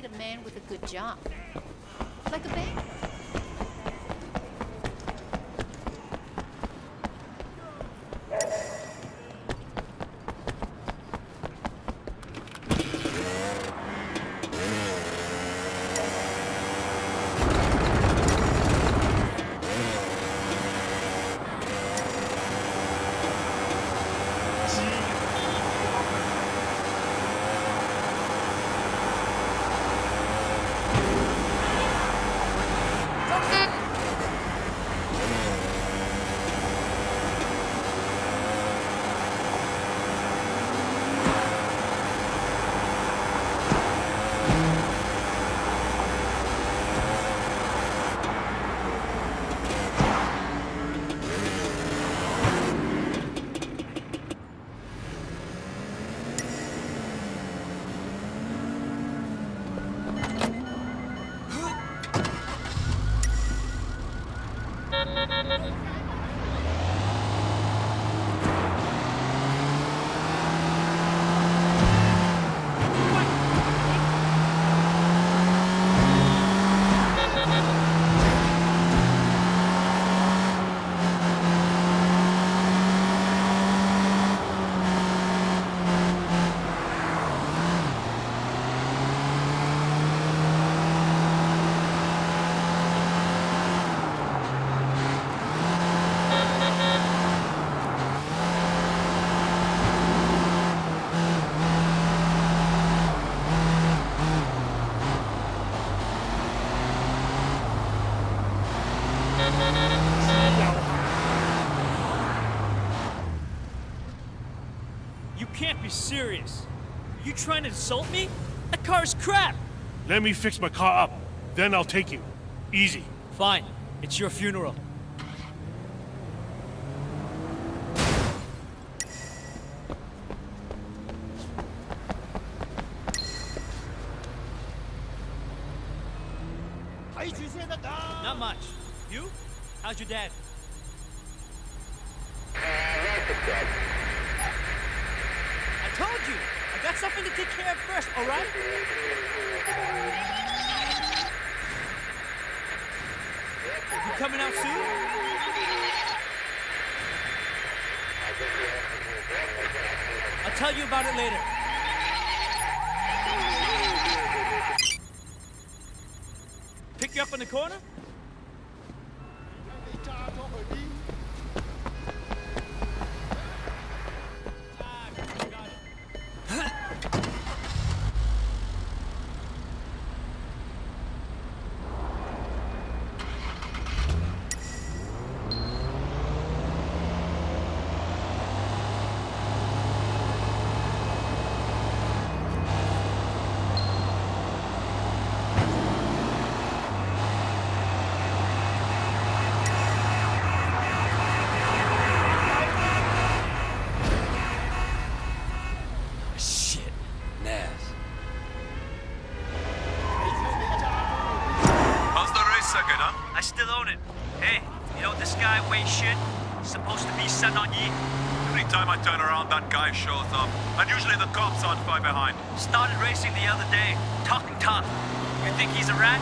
imitate a man with a good job. Like a banker. You can't be serious. Are you trying to insult me? That car's crap! Let me fix my car up, then I'll take you. Easy. Fine. It's your funeral. Not much. You? How's your dad? I told you! I got something to take care of first, alright? You coming out soon? I'll tell you about it later. Pick you up in the corner? I still own it. Hey, you know this guy, Wei Shen? Supposed to be Sun On Yee. Every time I turn around, that guy shows up. And usually the cops aren't far behind. Started racing the other day. Talking tough. You think he's a rat?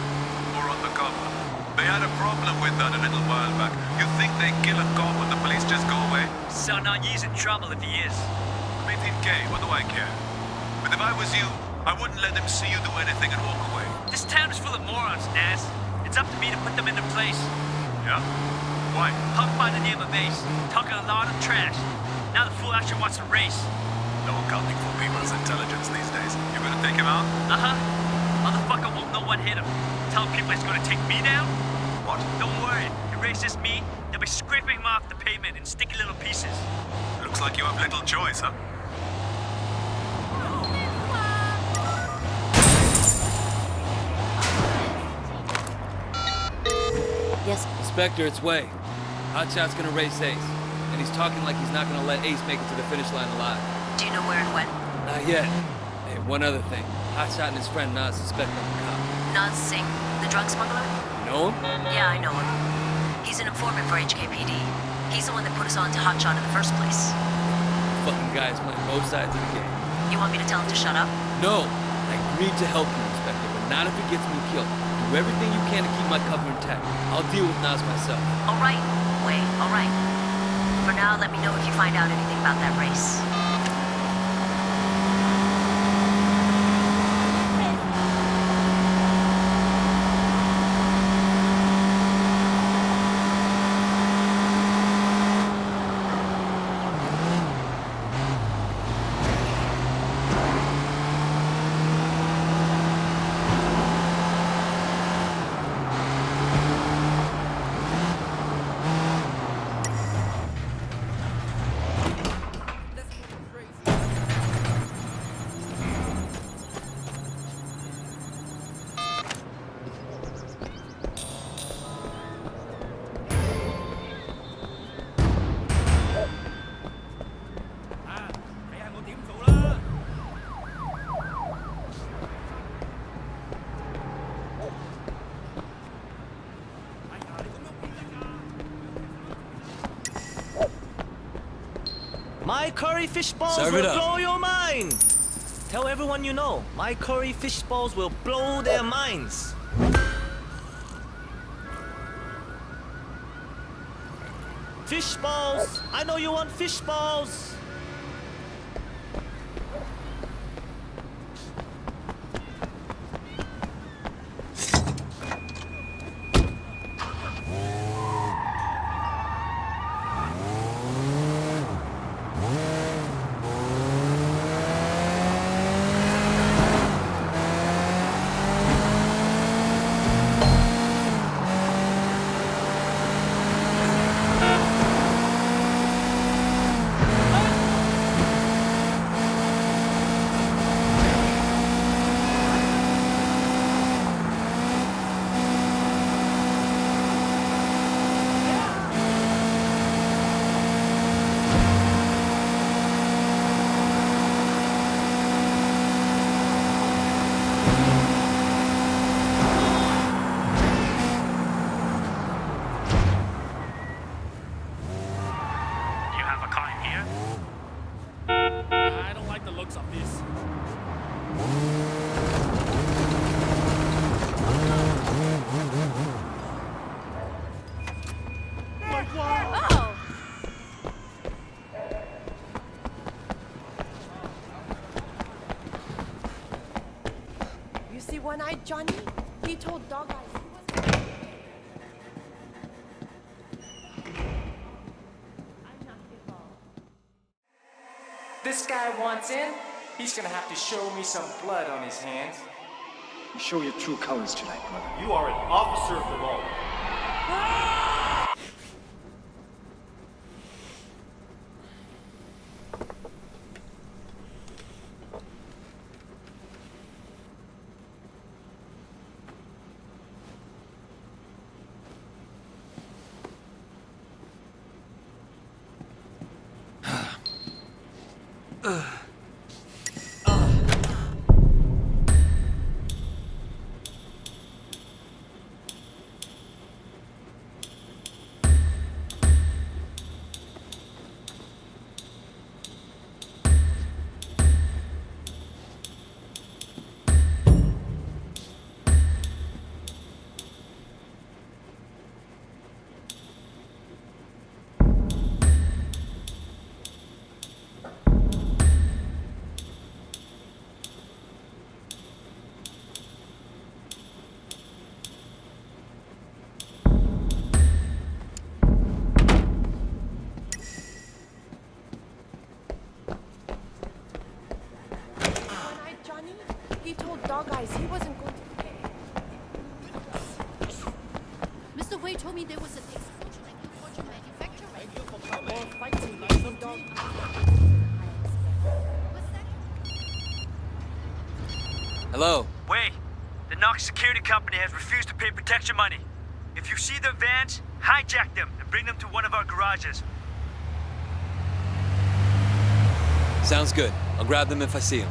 Or undercover. They had a problem with that a little while back. You think they kill a cop when the police just go away? Sun On Yee's in trouble if he is. 18K, what do I care? But if I was you, I wouldn't let them see you do anything and walk away. This town is full of morons, Naz. It's up to me to put them in their place. Yeah? Why? Punk by the name of Ace, talking a lot of trash. Now the fool actually wants to race. No accounting for people's intelligence these days. You gonna take him out? Uh-huh. Motherfucker won't know what hit him. Telling people he's gonna take me down? What? Don't worry. He races me, they'll be scraping him off the pavement in sticky little pieces. Looks like you have little choice, huh? Yes. Inspector, it's Wei. Hotshot's gonna race Ace, and he's talking like he's not gonna let Ace make it to the finish line alive. Do you know where and when? Not yet. Hey, one other thing. Hotshot and his friend Nas suspect I'm a cop. Nas Singh, the drug smuggler? Know him? Yeah, I know him. He's an informant for HKPD. He's the one that put us on to Hotshot in the first place. Fucking guy's playing both sides of the game. You want me to tell him to shut up? No! I agreed to help you, Inspector, but Not if it gets me killed. Do everything you can to keep my cover intact. I'll deal with Nas myself. All right, Wei, all right. For now, let me know if you find out anything about that race. My curry fish balls Serve will it up. blow your mind! Tell everyone you know, my curry fish balls will blow their minds. Fish balls! I know you want fish balls! I don't like the looks of this. Oh! You see One-Eyed Johnny? He told Dog Eyes he was... I'm not involved. This guy wants in, he's gonna have to show me some blood on his hands. You show your true colors tonight, brother. You are an officer of the law. One-Eyed Johnny? He told Dog Eyes he wasn't going to pay. Mr. Wei told me there was an explosion at your fortune manufacturing. More fighting between Dog What's that? Hello? Wei, the Knox security company has refused to pay protection money. If you see their vans, hijack them and bring them to one of our garages. Sounds good. I'll grab them if I see them.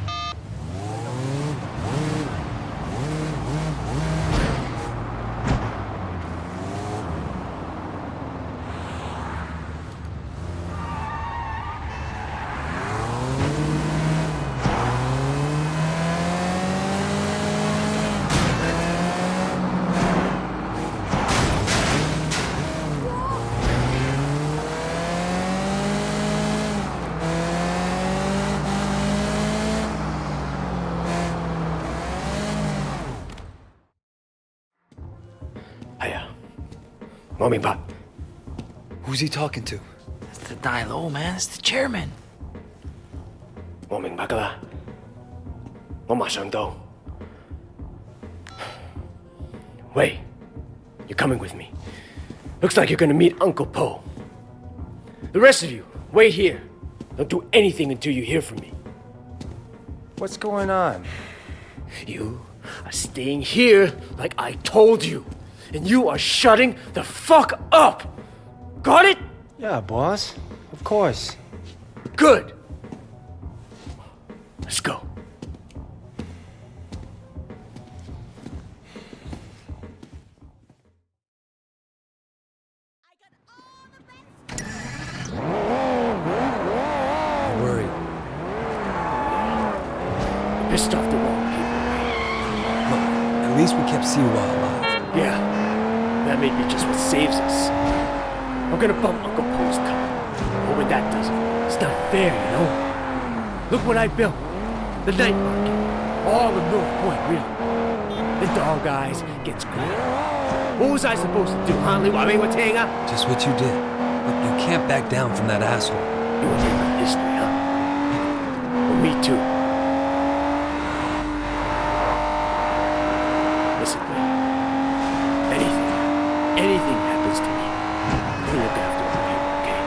我明白。 Who's he talking to? It's the Dai-Lo, man. It's the chairman. 我明白㗎啦，我馬上到。Wait, you're coming with me. Looks like you're gonna meet Uncle Po. The rest of you, wait here. Don't do anything until you hear from me. What's going on? You are staying here like I told you. And you are shutting the fuck up. Got it? Yeah, boss. Of course. Good. Let's go. I'm worried. Pissed off the wrong people. Look, at least we kept Siwa alive. Yeah, that may be just what saves us. I'm gonna bump Uncle Po's car. But when that doesn't, it's not fair, you know? Look what I built. The night market. All of North Point, really. The dog eyes gets great. What was I supposed to do, huh? Just what you did. Look, you can't back down from that asshole. You want to about history, huh? Well, me too. Listen, Wei. Anything happens to me, you look after our people, okay?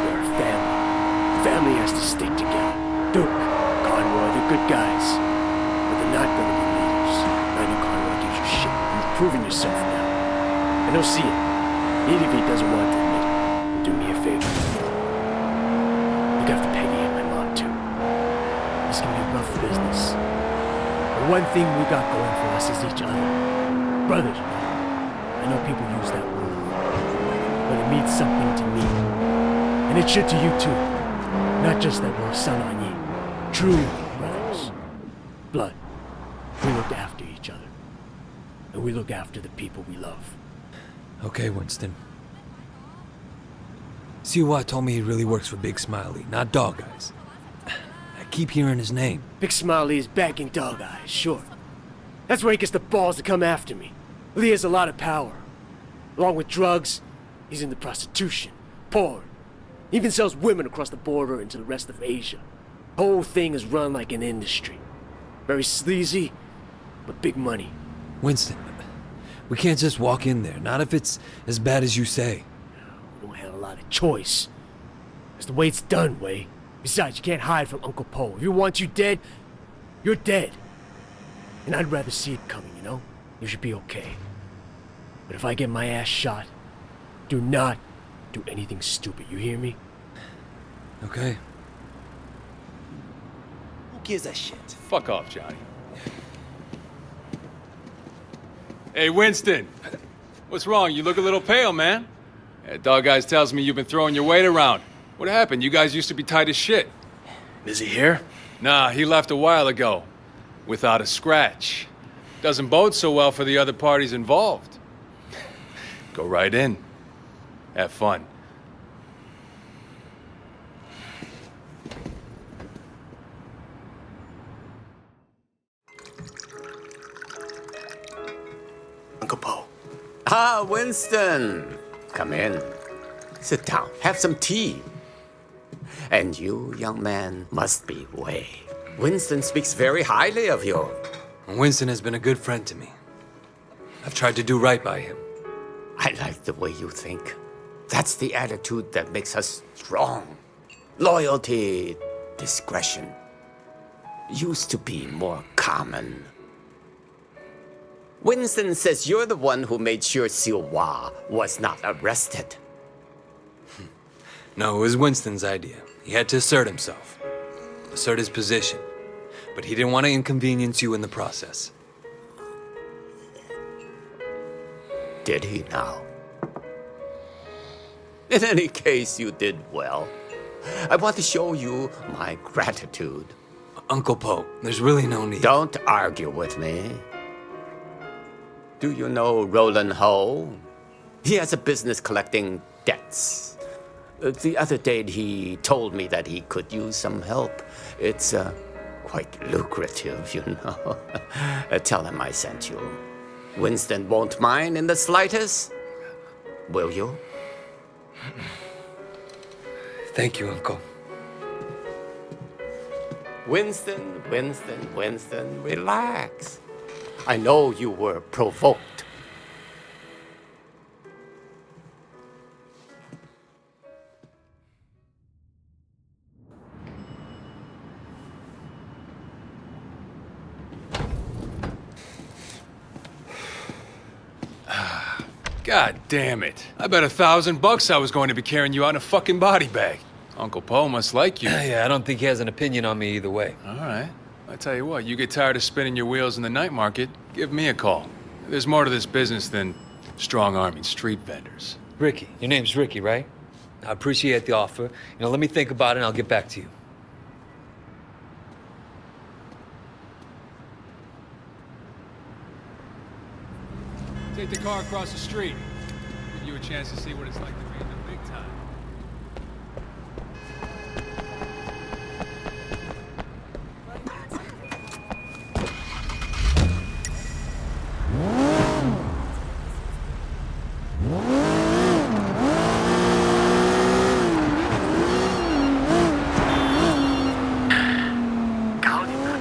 We're a family. Family has to stick together. Duke, Conroy, they're good guys. But they're not gonna be leaders. I know Conroy gives you shit. You've proven yourself now. And he'll see it. Even if he doesn't want to admit it. Do me a favor. Look after Peggy and my mom, too. This can be rough business. But one thing we got going for us is each other. Brothers, you know. I know people use that word, but it means something to me. And it should to you too. Not just that we're Sun On Yee. True brothers. Blood. We look after each other. And we look after the people we love. Okay, Winston. Siwa told me he really works for Big Smiley, not Dog Eyes. I keep hearing his name. Big Smiley is backing Dog Eyes, sure. That's where he gets the balls to come after me. Lee has a lot of power. Along with drugs, he's into prostitution, porn. He even sells women across the border into the rest of Asia. The whole thing is run like an industry. Very sleazy, but big money. Winston, we can't just walk in there, not if it's as bad as you say. We don't have a lot of choice. That's the way it's done, Wei. Besides, you can't hide from Uncle Po. If he wants you dead, you're dead. And I'd rather see it coming, you know? You should be okay. But if I get my ass shot, do not do anything stupid, you hear me? Okay. Who gives a shit? Fuck off, Johnny. Hey, Winston. What's wrong? You look a little pale, man. Dog Eyes tells me you've been throwing your weight around. What happened? You guys used to be tight as shit. Is he here? Nah, he left a while ago. Without a scratch. Doesn't bode so well for the other parties involved. Go right in. Have fun. Uncle Po. Ah, Winston. Come in. Sit down. Have some tea. And you, young man, must be Wei. Winston speaks very highly of you. Winston has been a good friend to me. I've tried to do right by him. I like the way you think. That's the attitude that makes us strong. Loyalty, discretion. Used to be more common. Winston says you're the one who made sure Siwa was not arrested. No, it was Winston's idea. He had to assert himself. Assert his position. But he didn't want to inconvenience you in the process. Did he now? In any case, you did well. I want to show you my gratitude. Uncle Po, there's really no need. Don't argue with me. Do you know Roland Ho? He has a business collecting debts. The other day he told me that he could use some help. It's quite lucrative, you know. Tell him I sent you. Winston won't mind in the slightest. Will you? Thank you, Uncle. Winston, relax. I know you were provoked. God damn it. I bet $1,000 I was going to be carrying you out in a fucking body bag. Uncle Poe must like you. Yeah, I don't think he has an opinion on me either way. All right. I tell you what, you get tired of spinning your wheels in the night market, give me a call. There's more to this business than strong-arming street vendors. Ricky. Your name's Ricky, right? I appreciate the offer. Let me think about it and I'll get back to you. Take the car across the street. Give you a chance to see what it's like to be in the big time.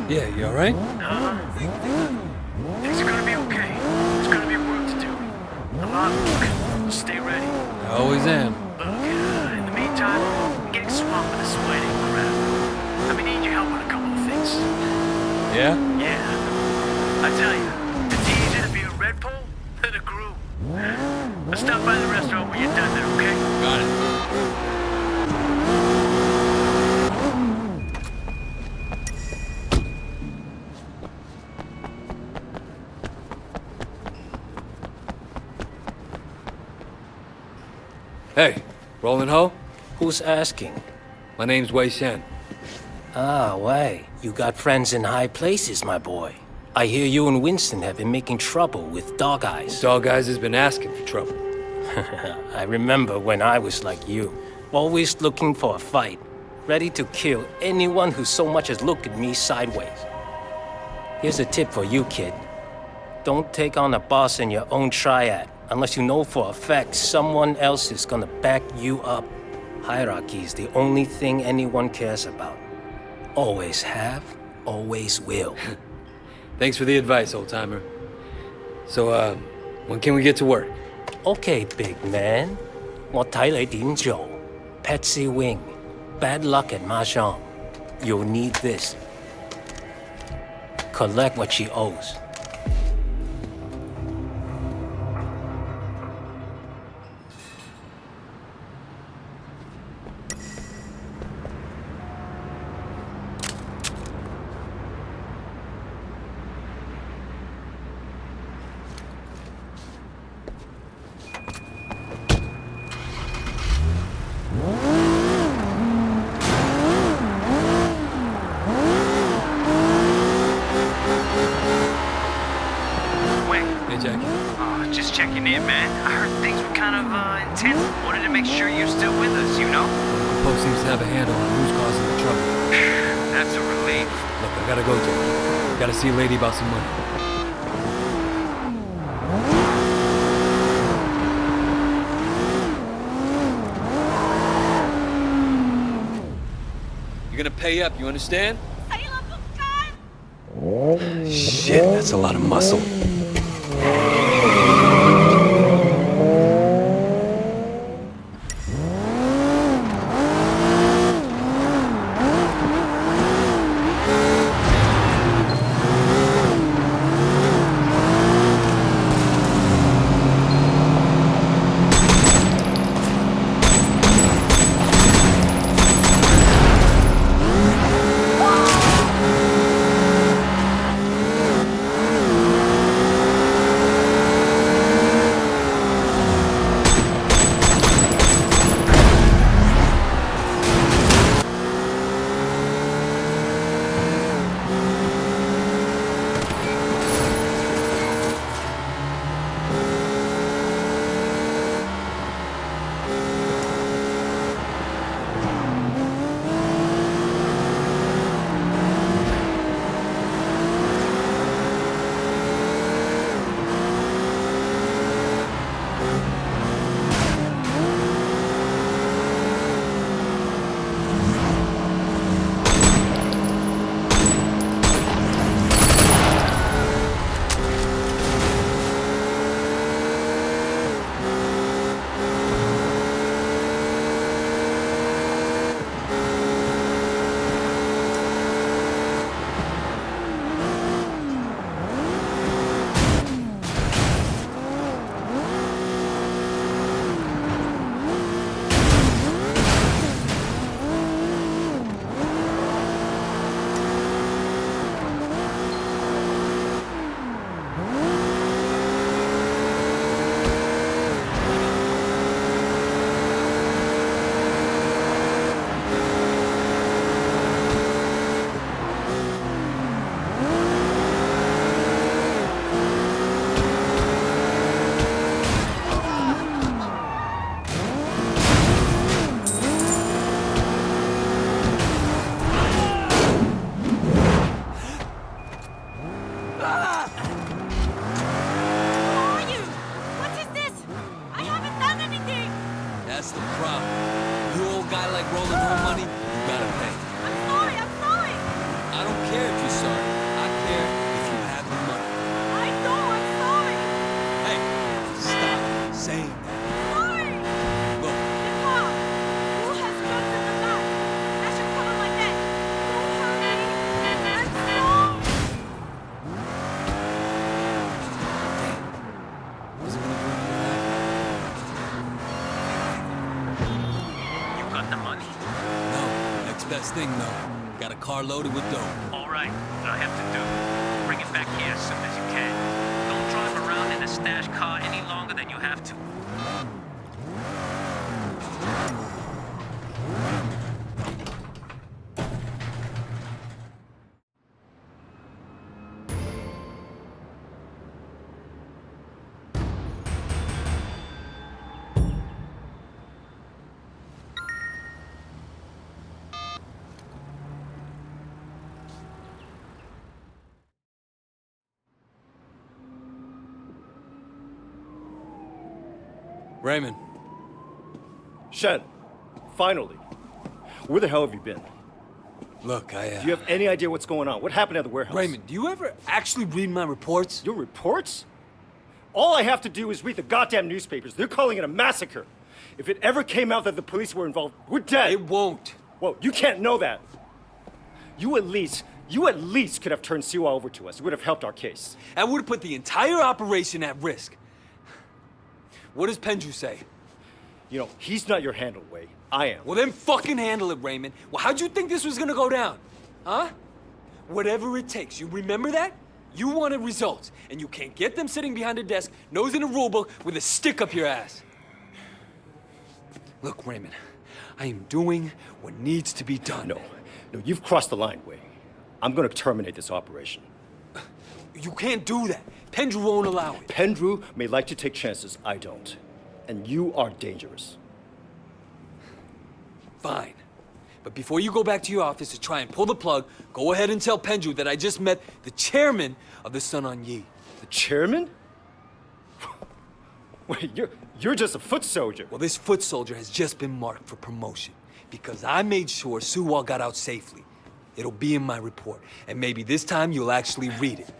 Yeah, you all right? Things are gonna be okay. There's gonna be work to do. A lot of work. Stay ready. I always am. Look, in the meantime, I'm getting swamped with the sweating crap. I'm gonna need your help on a couple of things. Yeah? Yeah. I tell you, it's easier to be a red pole than a groom. I'll stop by the restaurant when you're done there, okay? Got it. Hey, Roland Ho? Who's asking? My name's Wei Shen. Ah, Wei. You got friends in high places, my boy. I hear you and Winston have been making trouble with Dog Eyes. Dog Eyes has been asking for trouble. I remember when I was like you. Always looking for a fight. Ready to kill anyone who so much as look at me sideways. Here's a tip for you, kid. Don't take on a boss in your own triad unless you know for a fact someone else is gonna back you up. Hierarchy is the only thing anyone cares about. Always have, always will. Thanks for the advice, old-timer. So, when can we get to work? Okay, big man. 我睇你點做. Patsy Wing. Bad luck at Mahjong. You'll need this. Collect what she owes. Just checking in, man. I heard things were kind of intense. Wanted to make sure you're still with us, you know? Poe seems to have a handle on who's causing the trouble. That's a relief. Look, I gotta go, Jackie. Gotta see a lady about some money. You're gonna pay up, you understand? Shit, that's a lot of muscle. are you? What is this? I haven't done anything. That's the problem. You old guy like rolling home money, you gotta pay. I'm sorry. I don't care if you're sorry. I care if you have the money. I know, I'm sorry. Hey, stop saying that. Sorry. Look, The car. Who has drugs in the back? That should cover my neck. Don't hurt me. I'm sorry. wasn't gonna bring you that. You got the money? No, next best thing though. Got a car loaded with dough. All right, what I have to do, bring it back here as soon as you can. Don't drive around in a stash car any longer than you have to. Raymond. Shen, finally. Where the hell have you been? Look, Do you have any idea what's going on? What happened at the warehouse? Raymond, do you ever actually read my reports? Your reports? All I have to do is read the goddamn newspapers. They're calling it a massacre. If it ever came out that the police were involved, we're dead. It won't. Well, you can't know that. You at least could have turned Siwa over to us. It would have helped our case. That would have put the entire operation at risk. What does Penju say? You know, he's not your handle, Wei. I am. Well, then fucking handle it, Raymond. Well, how'd you think this was gonna go down? Huh? Whatever it takes. You remember that? You wanted results, and you can't get them sitting behind a desk, nose in a rulebook, with a stick up your ass. Look, Raymond, I am doing what needs to be done. No, you've crossed the line, Wei. I'm gonna terminate this operation. You can't do that. Pendrew won't allow it. Pendrew may like to take chances, I don't. And you are dangerous. Fine. But before you go back to your office to try and pull the plug, go ahead and tell Pendrew that I just met the chairman of the Sun On Yee. The chairman? Wait, you're just a foot soldier. Well, this foot soldier has just been marked for promotion because I made sure Suwa got out safely. It'll be in my report, and maybe this time you'll actually read it.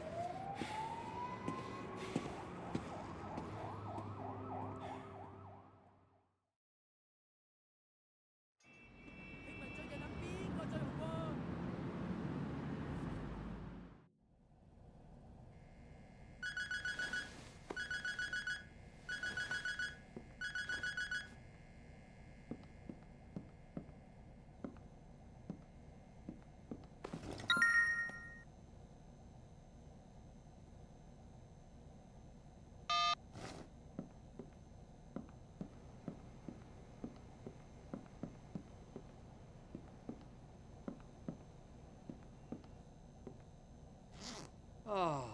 Oh.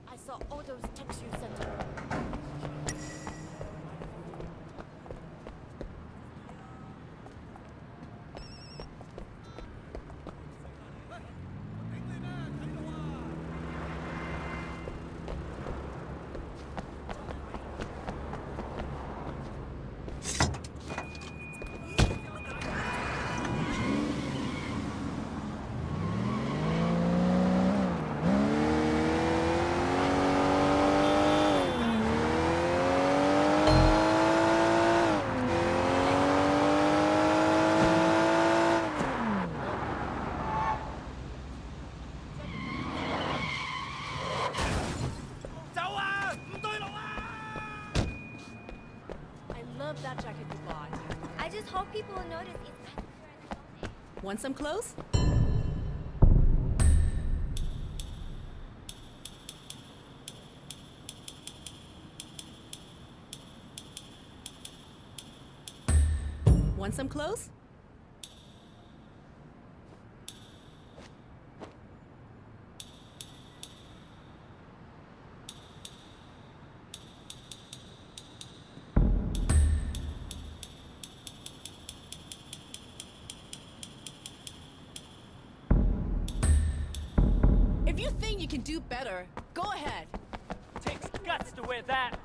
I saw all those texts you sent her. That jacket you bought. I just hope people will notice it's... Want some clothes? Want some clothes? If you think you can do better, go ahead. Takes guts to wear that.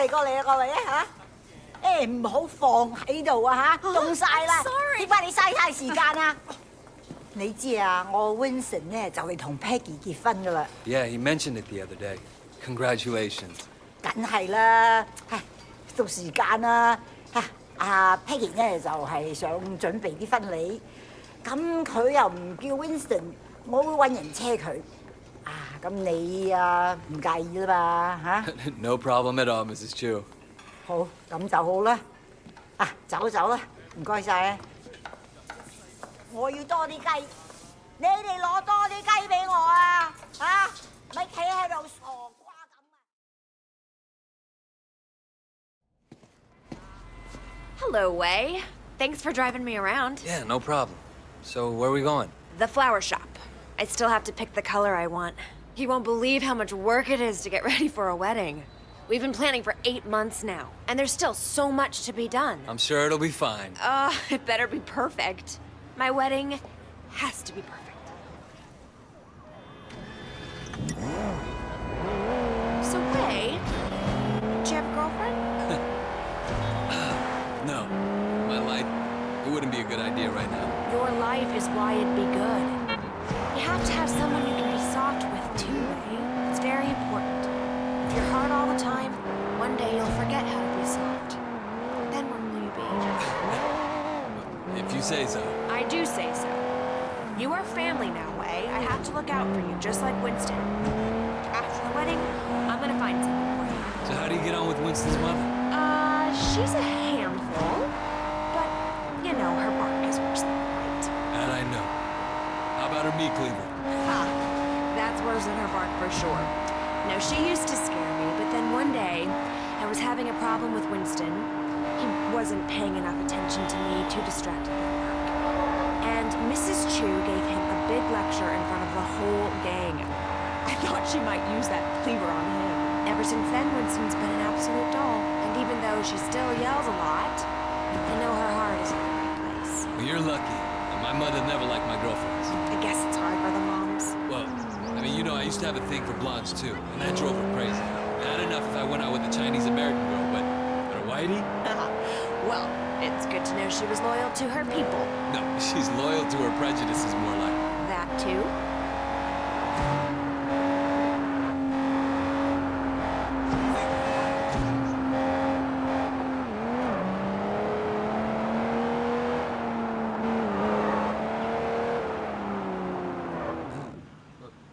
過嚟啊，各位啊嚇！誒唔好放喺度啊嚇，凍曬啦！點解你嘥太時間啊？你知啊，我 Vincent 咧就嚟同 Peggy 結婚噶啦。Yeah, he mentioned it the other day. Congratulations. 梗係啦，唉，到時間啦嚇。阿 Peggy 咧就係想準備啲婚禮，咁佢又唔叫 Vincent，我會揾人車佢。啊，咁你啊唔介意啦嘛嚇No problem at all, Mrs. Chu. 好，咁就好啦。啊，走啦。唔該晒啊！我要多啲雞，你哋攞多啲雞俾我啊！嚇，咪企喺度傻瓜咁啊！ Hello, Wei. Thanks for driving me around. Yeah, no problem. So, where are we going? The flower shop. I still have to pick the color I want. You won't believe how much work it is to get ready for a wedding. We've been planning for 8 months now, and there's still so much to be done. I'm sure it'll be fine. It better be perfect. My wedding has to be perfect. So, Wei, do you have a girlfriend? No. My life, it wouldn't be a good idea right now. Your life is why it'd be good. You have to have someone you can be soft with, too, Wei. It's very important. If you're hard all the time, one day you'll forget how to be soft. Then where will you be? If you say so. I do say so. You are family now, Wei. I have to look out for you, just like Winston. After the wedding, I'm gonna find something for you. So how do you get on with Winston's mother? She's a handful. But, you know, her bark is worse than her bite. That I know. How about her meat cleaver? Ha! That's worse than her bark for sure. No, she used to scare me, but then one day, I was having a problem with Winston. He wasn't paying enough attention to me, too distracted with work. And Mrs. Chu gave him a big lecture in front of the whole gang. I thought she might use that cleaver on him. Ever since then, Winston's been an absolute doll. And even though she still yells a lot, I know her heart is in the right place. Well, you're lucky. My mother never liked my girlfriends. I guess it's hard for the moms. Well, I mean, you know, I used to have a thing for blondes, too. And that drove her crazy. Not enough if I went out with a Chinese-American girl, but a whitey? Well, it's good to know she was loyal to her people. No, she's loyal to her prejudices, more like. That too?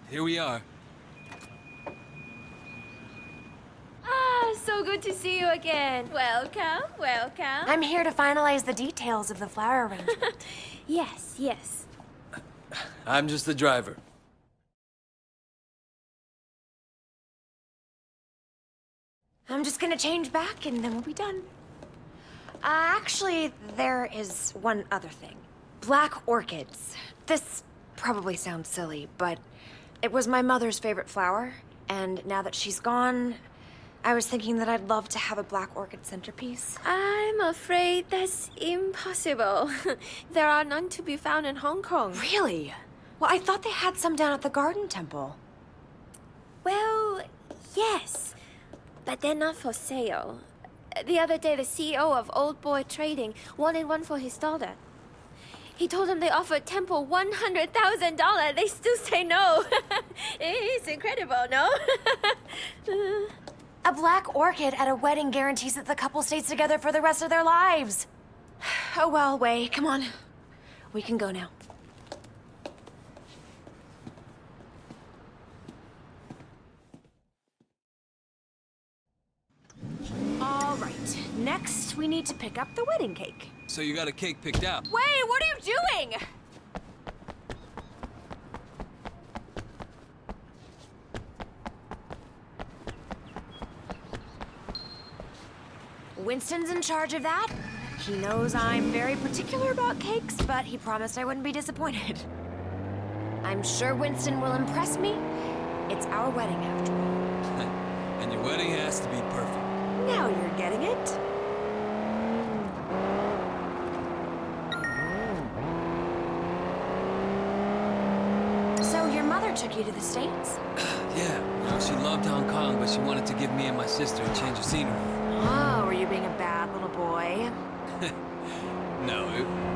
Here we are. So good to see you again. Welcome, welcome. I'm here to finalize the details of the flower arrangement. Yes. I'm just the driver. I'm just gonna change back and then we'll be done. Actually, there is one other thing. Black orchids. This probably sounds silly, but it was my mother's favorite flower, and now that she's gone, I was thinking that I'd love to have a black orchid centerpiece. I'm afraid that's impossible. There are none to be found in Hong Kong. Really? Well, I thought they had some down at the Garden Temple. Well, yes, but they're not for sale. The other day, the CEO of Old Boy Trading wanted one for his daughter. He told them they offered Temple $100,000. They still say no. It's incredible, no? A black orchid at a wedding guarantees that the couple stays together for the rest of their lives. Oh well, Wei, come on. We can go now. All right, next we need to pick up the wedding cake. So you got a cake picked out? Wei, what are you doing? Winston's in charge of that. He knows I'm very particular about cakes, but he promised I wouldn't be disappointed. I'm sure Winston will impress me. It's our wedding after all. And your wedding has to be perfect. Now you're getting it. So your mother took you to the States? Yeah, you know, she loved Hong Kong, but she wanted to give me and my sister a change of scenery. Oh, were you being a bad little boy? No,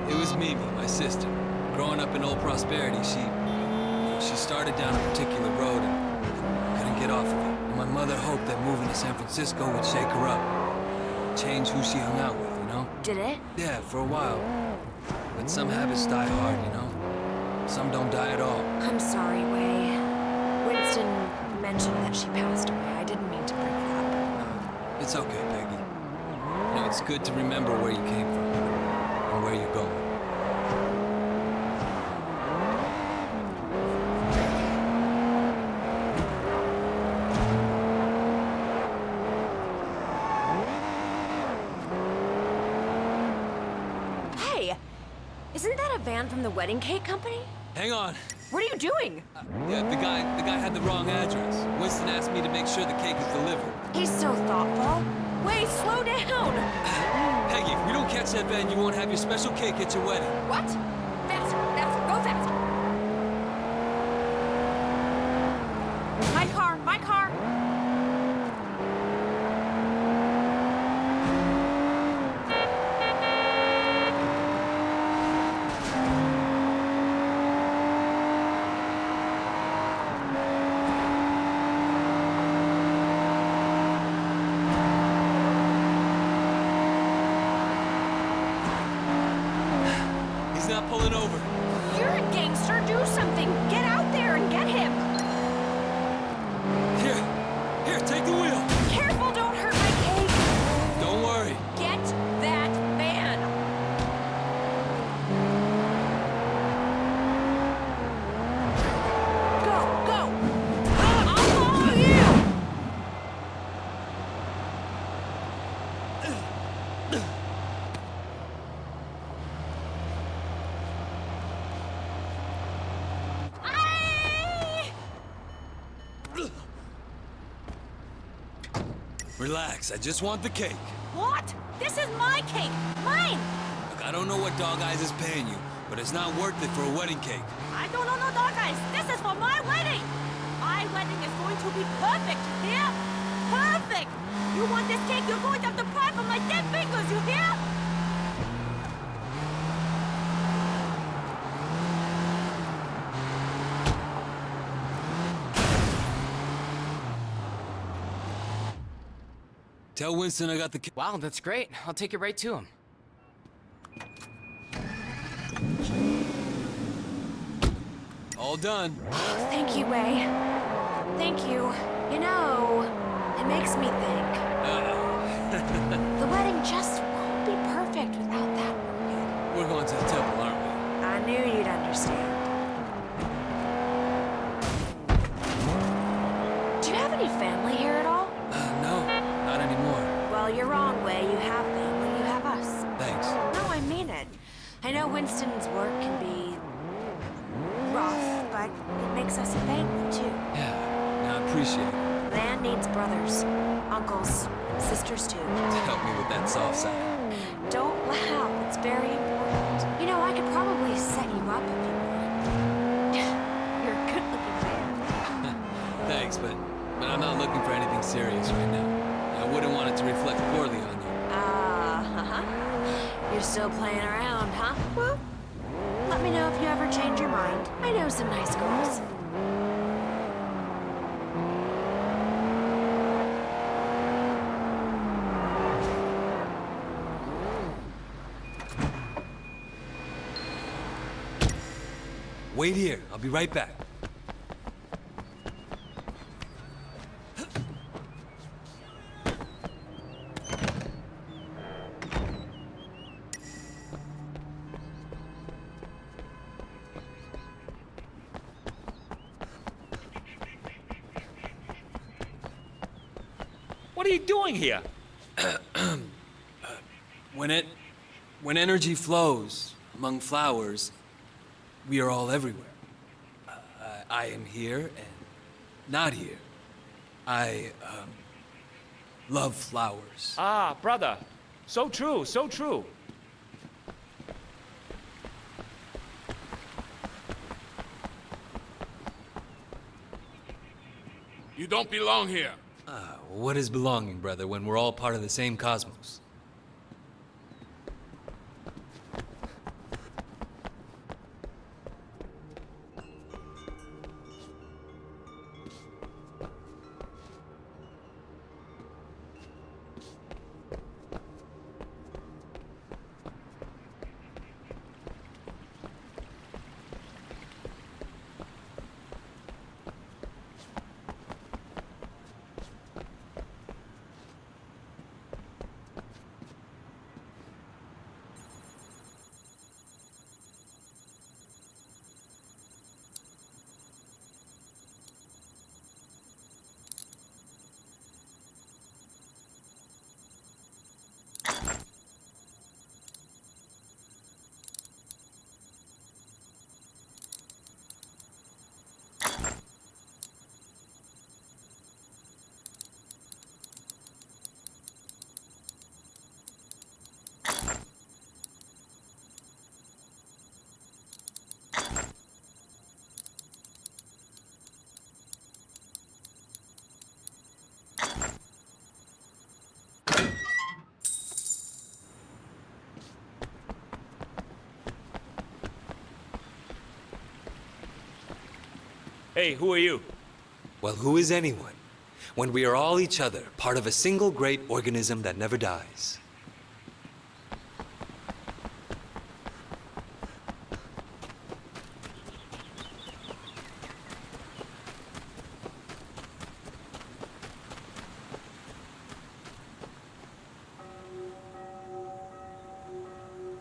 it was Mimi, my sister. Growing up in Old Prosperity, she started down a particular road and couldn't get off of it. And my mother hoped that moving to San Francisco would shake her up. Change who she hung out with, you know? Did it? Yeah, for a while. But some habits die hard, you know? Some don't die at all. I'm sorry, Wei. Winston mentioned that she passed away. I didn't mean to bring it up. No, it's okay, Peggy. You know, it's good to remember where you came from. And on where you're going. Hey, isn't that a van from the wedding cake company? Hang on. What are you doing? Yeah, the guy had the wrong address. Winston asked me to make sure the cake is delivered. He's so thoughtful. Wait, slow down. Peggy, if we don't catch that van, you won't have your special cake at your wedding. What? Faster, faster, go faster. My car, my car. He's not pulling over. You're a gangster. Do something. Get out there and get him. Here, take the wheel. Careful, don't hurt my cake. Don't worry. Get that van. Go, go. I'll follow you. Relax, I just want the cake. What? This is my cake. Mine. Look, I don't know what Dog Eyes is paying you, but it's not worth it for a wedding cake. I don't know no dog eyes. This is for my wedding. My wedding is going to be perfect. You hear? Perfect. You want this cake? You're going to have to pry from my dead fingers. You hear? Tell Winston I got the cake. Wow, that's great. I'll take it right to him. All done. Thank you, Wei. Thank you. You know, it makes me think. The wedding just won't be perfect without that organ. We're going to the temple, aren't we? I knew you'd understand. Do you have any family here at all? No, not anymore. Well, you're wrong, Wei. You have family. You have us. Thanks. No, I mean it. I know Winston's work can be rough, but it makes us a family, too. Yeah, I appreciate it. Man needs brothers, uncles, and sisters, too. Help me with that soft side. Don't laugh. It's very important. You know, I could probably set you up if you want. You're a good-looking man. Thanks, but I'm not looking for anything serious right now. I wouldn't want it to reflect poorly on you. You're still playing around, huh? Well, let me know if you ever change your mind. I know some nice girls. Wait here. I'll be right back. What are you doing here? When energy flows among flowers, we are all everywhere. I am here and not here. I love flowers. Ah, brother. So true, so true. You don't belong here. What is belonging, brother, when we're all part of the same cosmos? Hey, who are you? Well, who is anyone when we are all each other, part of a single great organism that never dies?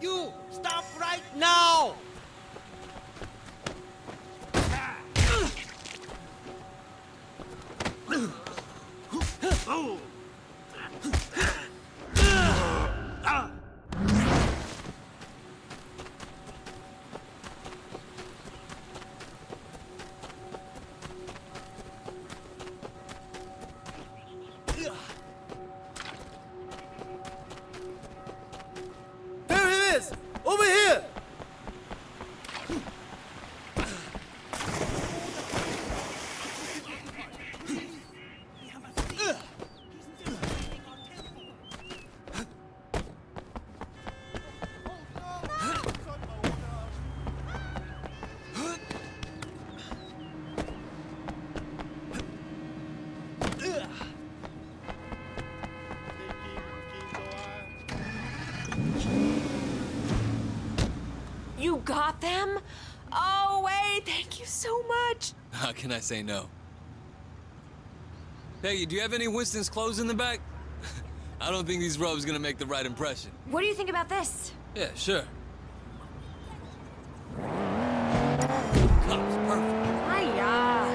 You stop right now! There he is! Over here! You got them? Oh, Wei, thank you so much. How can I say no? Peggy, do you have any Winston's clothes in the back? I don't think these robes gonna make the right impression. What do you think about this? Yeah, sure. Hiya.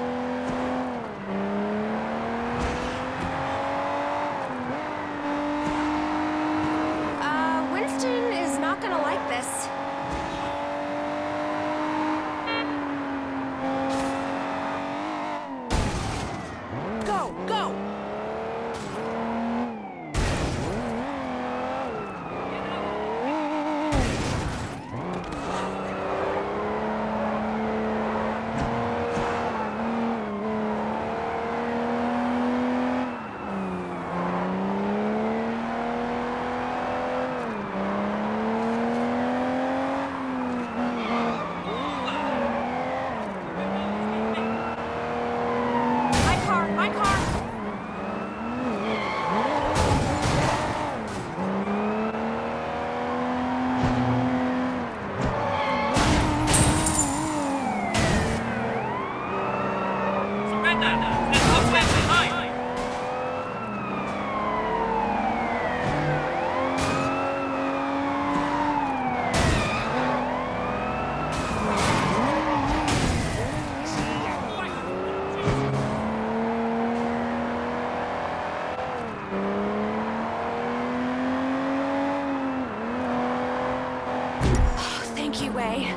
Winston is not gonna like this. Go, go! My car! Thank you, Wei.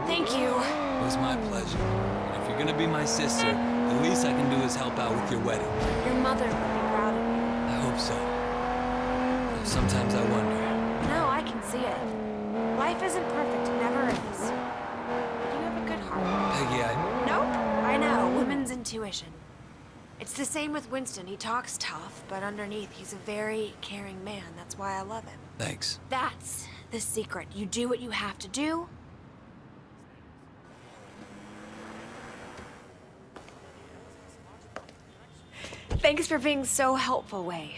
Thank you. It was my pleasure. And if you're gonna be my sister, the least I can do is help out with your wedding. Your mother would be proud of you. I hope so. Though sometimes I wonder. No, I can see it. Life isn't perfect, it never is. But you have a good heart. Peggy, Nope. I know, women's intuition. It's the same with Winston. He talks tough, but underneath, he's a very caring man. That's why I love him. Thanks. That's the secret. You do what you have to do. Thanks for being so helpful, Wei.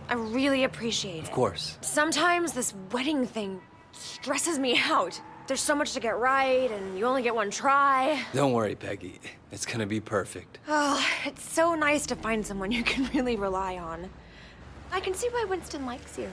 I really appreciate it. Of course. Sometimes this wedding thing stresses me out. There's so much to get right, and you only get one try. Don't worry, Peggy. It's gonna be perfect. Oh, it's so nice to find someone you can really rely on. I can see why Winston likes you.